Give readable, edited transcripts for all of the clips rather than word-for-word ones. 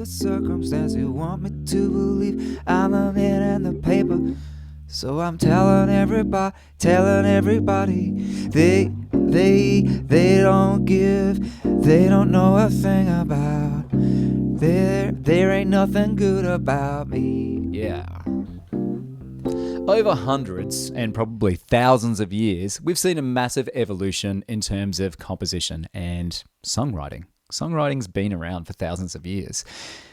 the circumstance you want me to believe. I'm a man in the paper, so I'm telling everybody, they don't give, they don't know a thing about, there ain't nothing good about me. Yeah. Over hundreds and probably thousands of years, we've seen a massive evolution in terms of composition and songwriting. Songwriting's been around for thousands of years.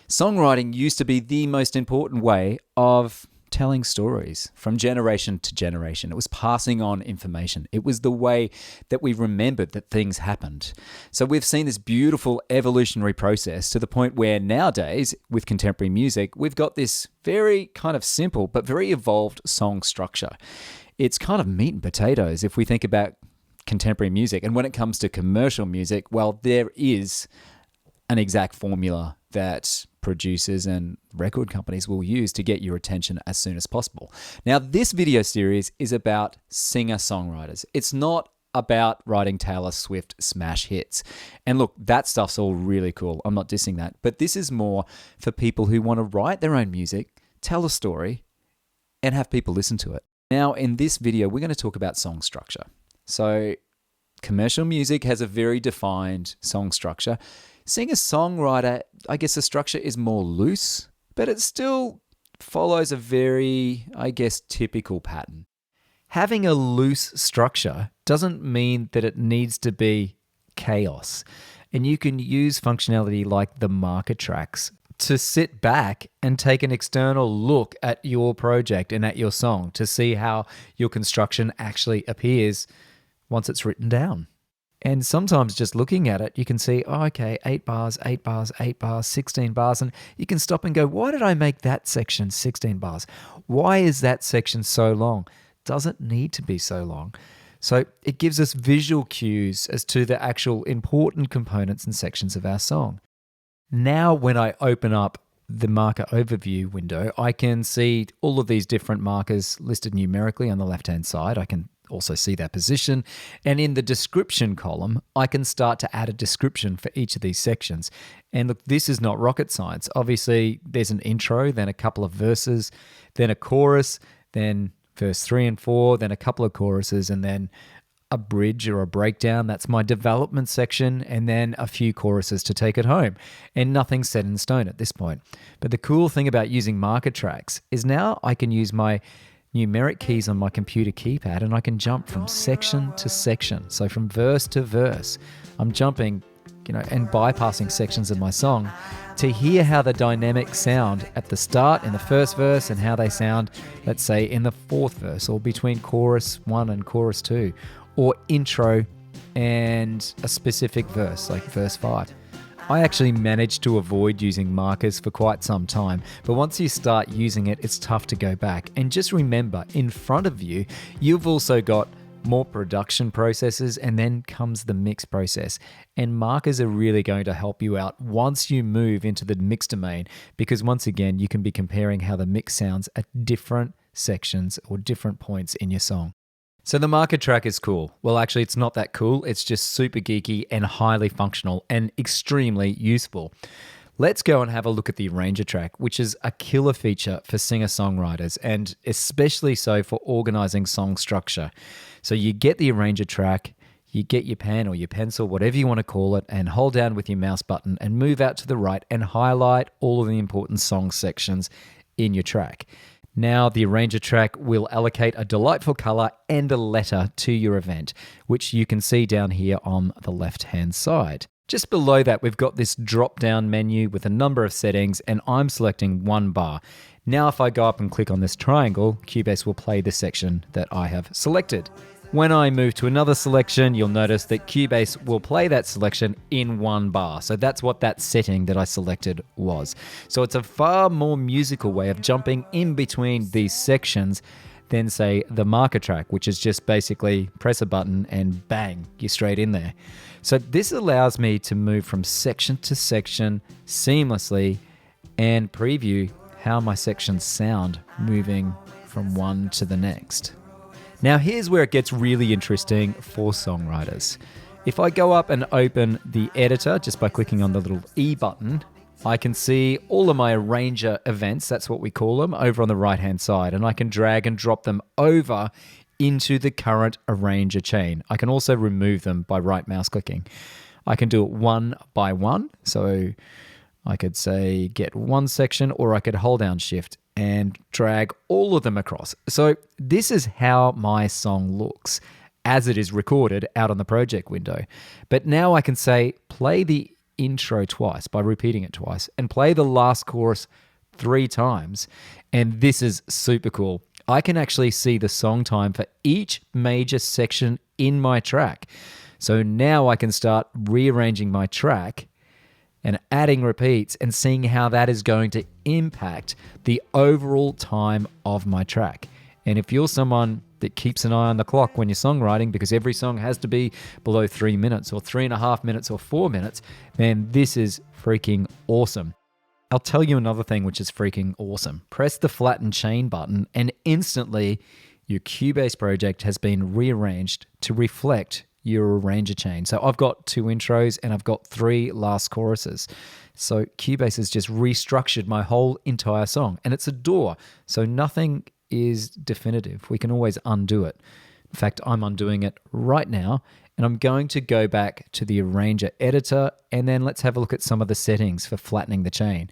Songwriting used to be the most important way of telling stories from generation to generation. It was passing on information. It was the way that we remembered that things happened. So we've seen this beautiful evolutionary process to the point where nowadays, with contemporary music, we've got this very kind of simple but very evolved song structure. It's kind of meat and potatoes if we think about contemporary music. And when it comes to commercial music, well, there is an exact formula that producers and record companies will use to get your attention as soon as possible. Now, this video series is about singer-songwriters. It's not about writing Taylor Swift smash hits. And look, that stuff's all really cool. I'm not dissing that. But this is more for people who want to write their own music, tell a story, and have people listen to it. Now, in this video, we're going to talk about song structure. So, commercial music has a very defined song structure. Singer-songwriter, I guess the structure is more loose, but it still follows a very, typical pattern. Having a loose structure doesn't mean that it needs to be chaos. And you can use functionality like the marker tracks to sit back and take an external look at your project and at your song to see how your construction actually appears once it's written down. And sometimes just looking at it, you can see, 8 bars, 8 bars, 8 bars, 16 bars. And you can stop and go, why did I make that section 16 bars? Why is that section so long? Doesn't need to be so long. So it gives us visual cues as to the actual important components and sections of our song. Now, when I open up the marker overview window, I can see all of these different markers listed numerically on the left-hand side. I can also see their position. And in the description column, I can start to add a description for each of these sections. And look, this is not rocket science. Obviously, there's an intro, then a couple of verses, then a chorus, then verse 3 and 4, then a couple of choruses, and then a bridge or a breakdown. That's my development section, and then a few choruses to take it home. And nothing's set in stone at this point. But the cool thing about using marker tracks is now I can use my numeric keys on my computer keypad and I can jump from section to section. So from verse to verse, I'm jumping, and bypassing sections of my song to hear how the dynamics sound at the start in the first verse and how they sound, let's say, in the fourth verse or between chorus 1 and chorus 2, or intro and a specific verse, like verse 5. I actually managed to avoid using markers for quite some time, but once you start using it, it's tough to go back. And just remember, in front of you, you've also got more production processes, and then comes the mix process. And markers are really going to help you out once you move into the mix domain, because once again, you can be comparing how the mix sounds at different sections or different points in your song. So the marker track is cool. Well, actually, it's not that cool. It's just super geeky and highly functional and extremely useful. Let's go and have a look at the arranger track, which is a killer feature for singer-songwriters, and especially so for organizing song structure. So you get the arranger track, you get your pen or your pencil, whatever you want to call it, and hold down with your mouse button and move out to the right and highlight all of the important song sections in your track. Now, the arranger track will allocate a delightful color and a letter to your event, which you can see down here on the left-hand side. Just below that, we've got this drop-down menu with a number of settings, and I'm selecting 1 bar. Now, if I go up and click on this triangle, Cubase will play the section that I have selected. When I move to another selection, you'll notice that Cubase will play that selection in 1 bar. So that's what that setting that I selected was. So it's a far more musical way of jumping in between these sections than, say, the marker track, which is just basically press a button and bang, you're straight in there. So this allows me to move from section to section seamlessly and preview how my sections sound moving from one to the next. Now here's where it gets really interesting for songwriters. If I go up and open the editor just by clicking on the little E button, I can see all of my arranger events, that's what we call them, over on the right-hand side, and I can drag and drop them over into the current arranger chain. I can also remove them by right mouse clicking. I can do it one by one, so I could say get one section, or I could hold down shift and drag all of them across. So this is how my song looks as it is recorded out on the project window. But now I can say play the intro twice by repeating it twice and play the last chorus 3 times. And this is super cool. I can actually see the song time for each major section in my track. So now I can start rearranging my track and adding repeats and seeing how that is going to impact the overall time of my track. And if you're someone that keeps an eye on the clock when you're songwriting, because every song has to be below 3 minutes or 3.5 minutes or 4 minutes, then this is freaking awesome. I'll tell you another thing which is freaking awesome. Press the flatten chain button and instantly your Cubase project has been rearranged to reflect your arranger chain. So I've got 2 intros and I've got 3 last choruses. So Cubase has just restructured my whole entire song, and it's a DAW, so nothing is definitive. We can always undo it. In fact, I'm undoing it right now, and I'm going to go back to the arranger editor, and then let's have a look at some of the settings for flattening the chain.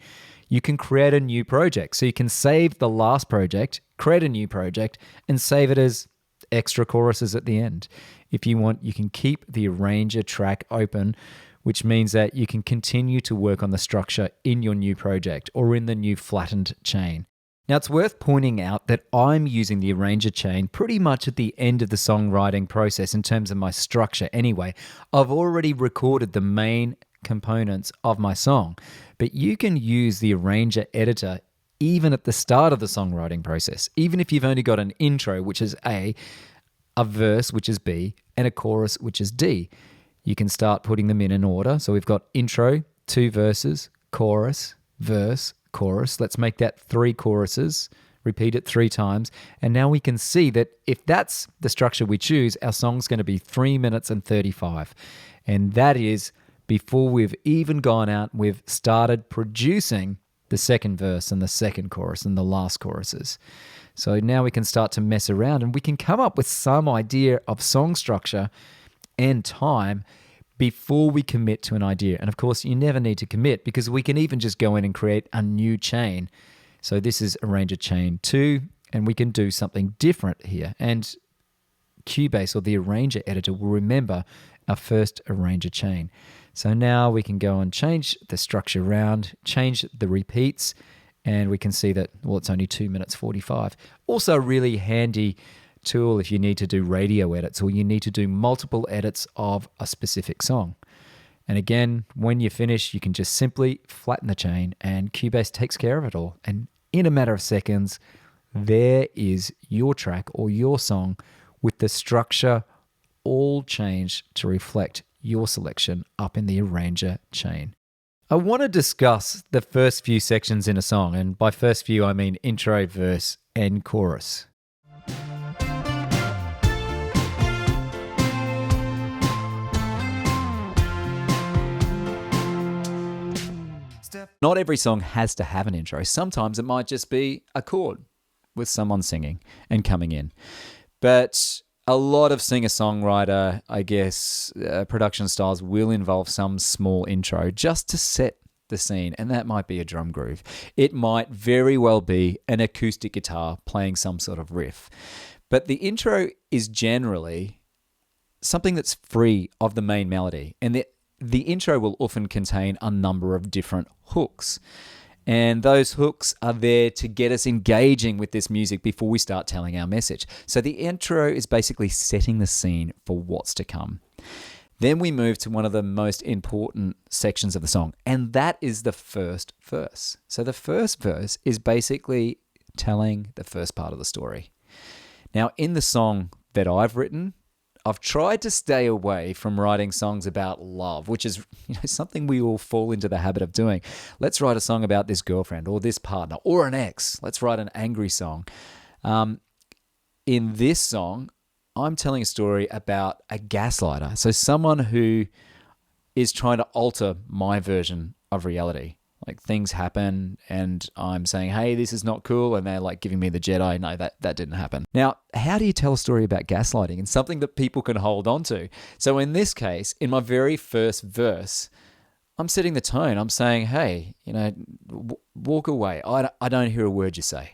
You can create a new project. So you can save the last project, create a new project, and save it as extra choruses at the end. If you want, you can keep the arranger track open, which means that you can continue to work on the structure in your new project or in the new flattened chain. Now, it's worth pointing out that I'm using the arranger chain pretty much at the end of the songwriting process in terms of my structure anyway. I've already recorded the main components of my song, but you can use the arranger editor even at the start of the songwriting process, even if you've only got an intro, which is A, a verse, which is B, and a chorus, which is D. You can start putting them in order. So we've got intro, 2 verses, chorus, verse, chorus. Let's make that 3 choruses, repeat it 3 times. And now we can see that if that's the structure we choose, our song's going to be 3 minutes and 35. And that is before we've even gone out, we've started producing the second verse and the second chorus and the last choruses. So now we can start to mess around and we can come up with some idea of song structure and time before we commit to an idea. And of course, you never need to commit because we can even just go in and create a new chain. So this is arranger chain 2, and we can do something different here. And Cubase, or the arranger editor, will remember our first arranger chain. So now we can go and change the structure around, change the repeats, and we can see that, well, it's only 2 minutes 45. Also a really handy tool if you need to do radio edits or you need to do multiple edits of a specific song. And again, when you finish, you can just simply flatten the chain and Cubase takes care of it all. And in a matter of seconds, there is your track or your song with the structure all changed to reflect your selection up in the arranger chain. I want to discuss the first few sections in a song, and by first few I mean intro, verse, and chorus. Not every song has to have an intro. Sometimes it might just be a chord with someone singing and coming in. But a lot of singer-songwriter, I guess, production styles will involve some small intro just to set the scene, and that might be a drum groove. It might very well be an acoustic guitar playing some sort of riff. But the intro is generally something that's free of the main melody, and the intro will often contain a number of different hooks. And those hooks are there to get us engaging with this music before we start telling our message. So the intro is basically setting the scene for what's to come. Then we move to one of the most important sections of the song, and that is the first verse. So the first verse is basically telling the first part of the story. Now, in the song that I've written, I've tried to stay away from writing songs about love, which is something we all fall into the habit of doing. Let's write a song about this girlfriend or this partner or an ex. Let's write an angry song. In this song, I'm telling a story about a gaslighter. So someone who is trying to alter my version of reality. Like things happen and I'm saying, hey, this is not cool. And they're like giving me the Jedi. No, that didn't happen. Now, how do you tell a story about gaslighting and something that people can hold on to? So in this case, in my very first verse, I'm setting the tone. I'm saying, hey, walk away. I don't hear a word you say.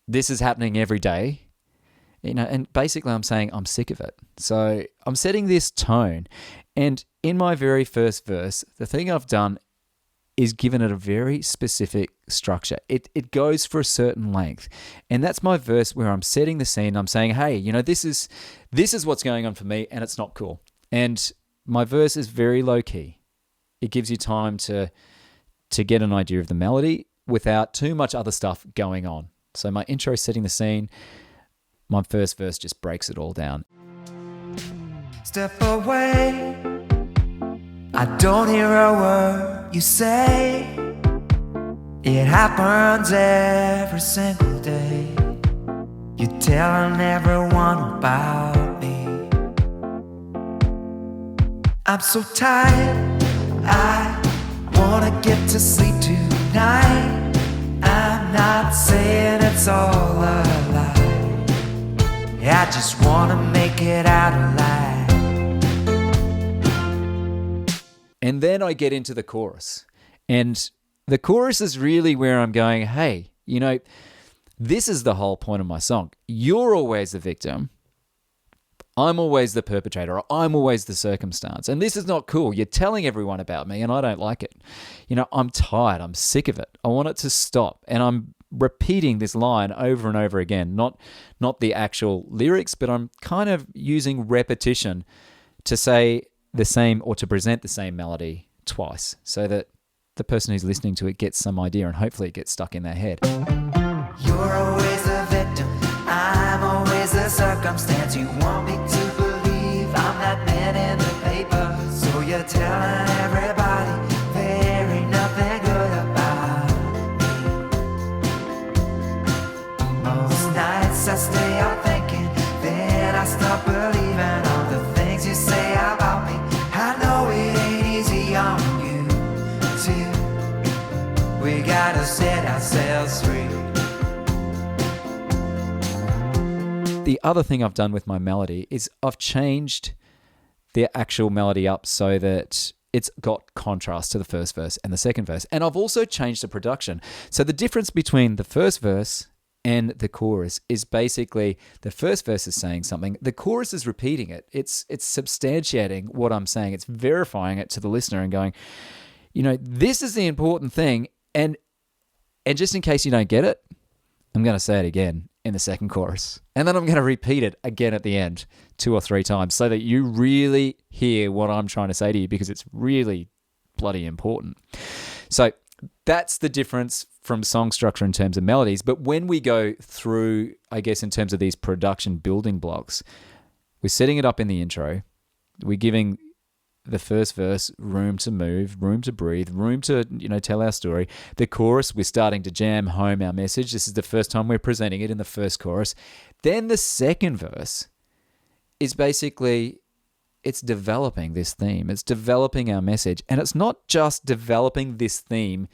This is happening every day. And basically I'm saying I'm sick of it. So I'm setting this tone. And in my very first verse, the thing I've done is given it a very specific structure. It goes for a certain length. And that's my verse where I'm setting the scene. I'm saying, hey, this is what's going on for me, and it's not cool. And my verse is very low key. It gives you time to get an idea of the melody without too much other stuff going on. So my intro is setting the scene. My first verse just breaks it all down. Step away. I don't hear a word you say. It happens every single day. You're telling everyone about me. I'm so tired. I wanna get to sleep tonight. I'm not saying it's all a lie. I just wanna make it out alive. And then I get into the chorus. And the chorus is really where I'm going, hey, this is the whole point of my song. You're always the victim. I'm always the perpetrator. I'm always the circumstance. And this is not cool. You're telling everyone about me and I don't like it. I'm tired. I'm sick of it. I want it to stop. And I'm repeating this line over and over again. Not the actual lyrics, but I'm kind of using repetition to say the same or to present the same melody twice so that the person who's listening to it gets some idea and hopefully it gets stuck in their head. You're always the victim. I'm always the circumstance. You want me to believe I'm that man in the paper. So you're telling everybody there ain't nothing good about me. Most nights I stay up thinking, then I stop believing all the things you say about me. I know it ain't easy on you too. We gotta set ourselves free. The other thing I've done with my melody is I've changed the actual melody up so that it's got contrast to the first verse and the second verse. And I've also changed the production. So the difference between the first verse and the chorus is basically the first verse is saying something, the chorus is repeating it. It's substantiating what I'm saying. It's verifying it to the listener and going, this is the important thing. And just in case you don't get it, I'm going to say it again in the second chorus. And then I'm going to repeat it again at the end 2 or 3 times so that you really hear what I'm trying to say to you because it's really bloody important. So that's the difference from song structure in terms of melodies. But when we go through, I guess, in terms of these production building blocks, we're setting it up in the intro. We're giving the first verse room to move, room to breathe, room to, tell our story. The chorus, we're starting to jam home our message. This is the first time we're presenting it in the first chorus. Then the second verse is basically, it's developing this theme. It's developing our message. And it's not just developing this theme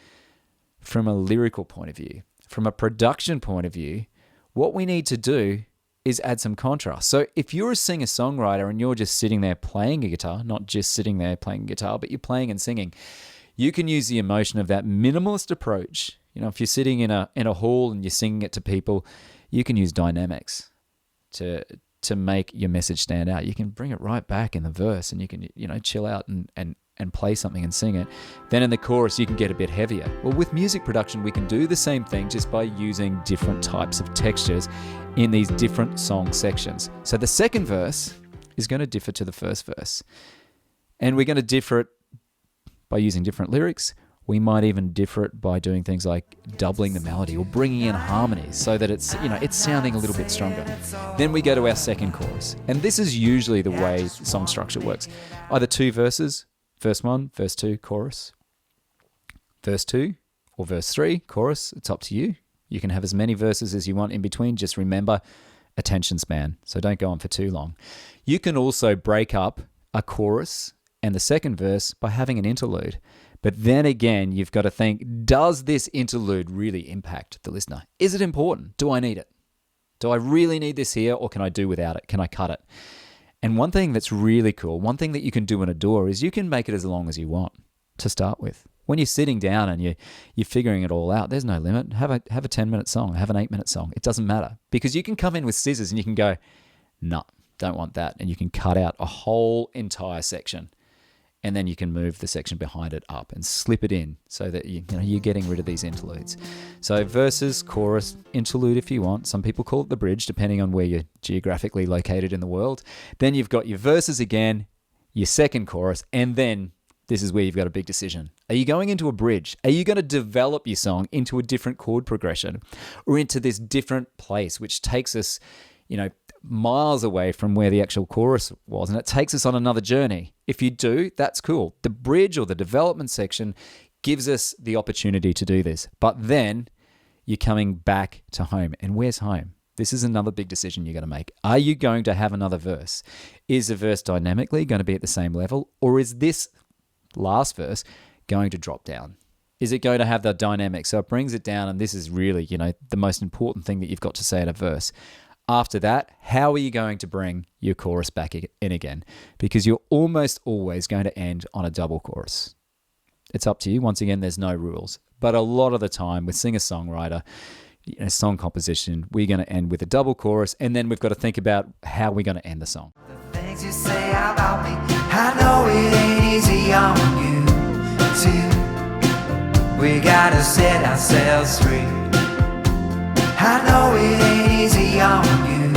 from a lyrical point of view. From a production point of view, what we need to do is add some contrast. So if you're a singer-songwriter and you're just sitting there playing a guitar, not just sitting there playing a guitar, but you're playing and singing, you can use the emotion of that minimalist approach. If you're sitting in a hall and you're singing it to people, you can use dynamics to make your message stand out. You can bring it right back in the verse and you can, chill out and play something and sing it. Then in the chorus, you can get a bit heavier. Well, with music production, we can do the same thing just by using different types of textures in these different song sections. So the second verse is going to differ to the first verse. And we're going to differ it by using different lyrics. We might even differ it by doing things like doubling the melody or bringing in harmonies so that it's, it's sounding a little bit stronger. Then we go to our second chorus. And this is usually the way song structure works. Either 2 verses, verse 1, verse 2, chorus. Verse 2 or verse 3, chorus. It's up to you. You can have as many verses as you want in between. Just remember attention span. So don't go on for too long. You can also break up a chorus and the second verse by having an interlude. But then again, you've got to think, does this interlude really impact the listener? Is it important? Do I need it? Do I really need this here, or can I do without it? Can I cut it? And one thing that's really cool, one thing that you can do in a DAW is you can make it as long as you want to start with. When you're sitting down and you're figuring it all out, there's no limit. Have a 10-minute song, have an 8-minute song. It doesn't matter, because you can come in with scissors and you can go, no, don't want that. And you can cut out a whole entire section. And then you can move the section behind it up and slip it in so that you're getting rid of these interludes. So verses, chorus, interlude if you want. Some people call it the bridge, depending on where you're geographically located in the world. Then you've got your verses again, your second chorus, and then this is where you've got a big decision. Are you going into a bridge? Are you going to develop your song into a different chord progression or into this different place, which takes us, miles away from where the actual chorus was, and it takes us on another journey? If you do, that's cool. The bridge or the development section gives us the opportunity to do this. But then you're coming back to home. And where's home? This is another big decision you're going to make. Are you going to have another verse? Is the verse dynamically going to be at the same level, or is this last verse going to drop down? Is it going to have the dynamic? So it brings it down, and this is really, the most important thing that you've got to say in a verse. After that, how are you going to bring your chorus back in again? Because you're almost always going to end on a double chorus. It's up to you. Once again, there's no rules. But a lot of the time with singer-songwriter, song composition, we're going to end with a double chorus, and then we've got to think about how we're going to end the song. The things you say about me, I know it ain't easy on you too. We gotta set ourselves free. I know it ain't easy on you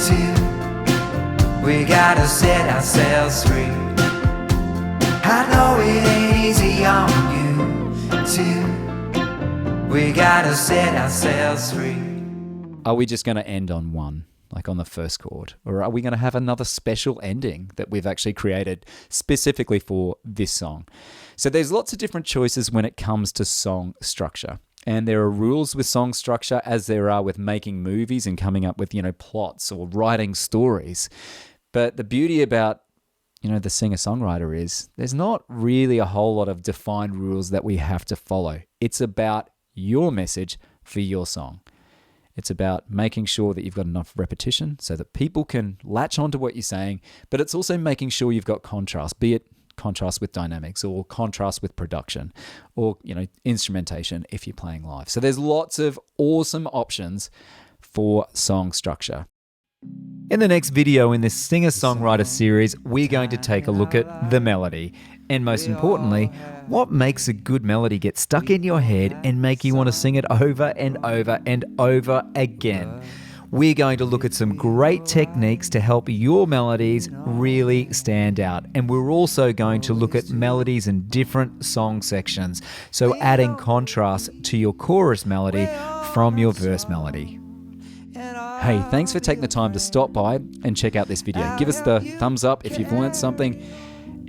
too. We gotta set ourselves free. I know it ain't easy on you too. We gotta set ourselves free. Are we just going to end on one, like on the first chord? Or are we going to have another special ending that we've actually created specifically for this song? So there's lots of different choices when it comes to song structure. And there are rules with song structure as there are with making movies and coming up with, plots or writing stories. But the beauty about, the singer-songwriter is there's not really a whole lot of defined rules that we have to follow. It's about your message for your song. It's about making sure that you've got enough repetition so that people can latch onto what you're saying, but it's also making sure you've got contrast, be it contrast with dynamics or contrast with production or, instrumentation if you're playing live. So there's lots of awesome options for song structure. In the next video in this singer-songwriter series, we're going to take a look at the melody. And most importantly, what makes a good melody get stuck in your head and make you want to sing it over and over and over again. We're going to look at some great techniques to help your melodies really stand out. And we're also going to look at melodies in different song sections. So adding contrast to your chorus melody from your verse melody. Hey, thanks for taking the time to stop by and check out this video. Give us the thumbs up if you've learned something,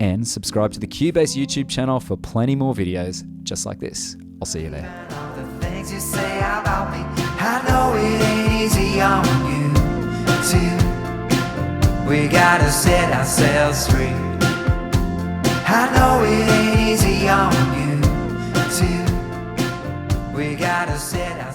and subscribe to the Cubase YouTube channel for plenty more videos just like this. I'll see you there. The things you say about me, I know it ain't easy on you too. We gotta set ourselves free. I know it ain't easy on you too. We gotta set ourselves free.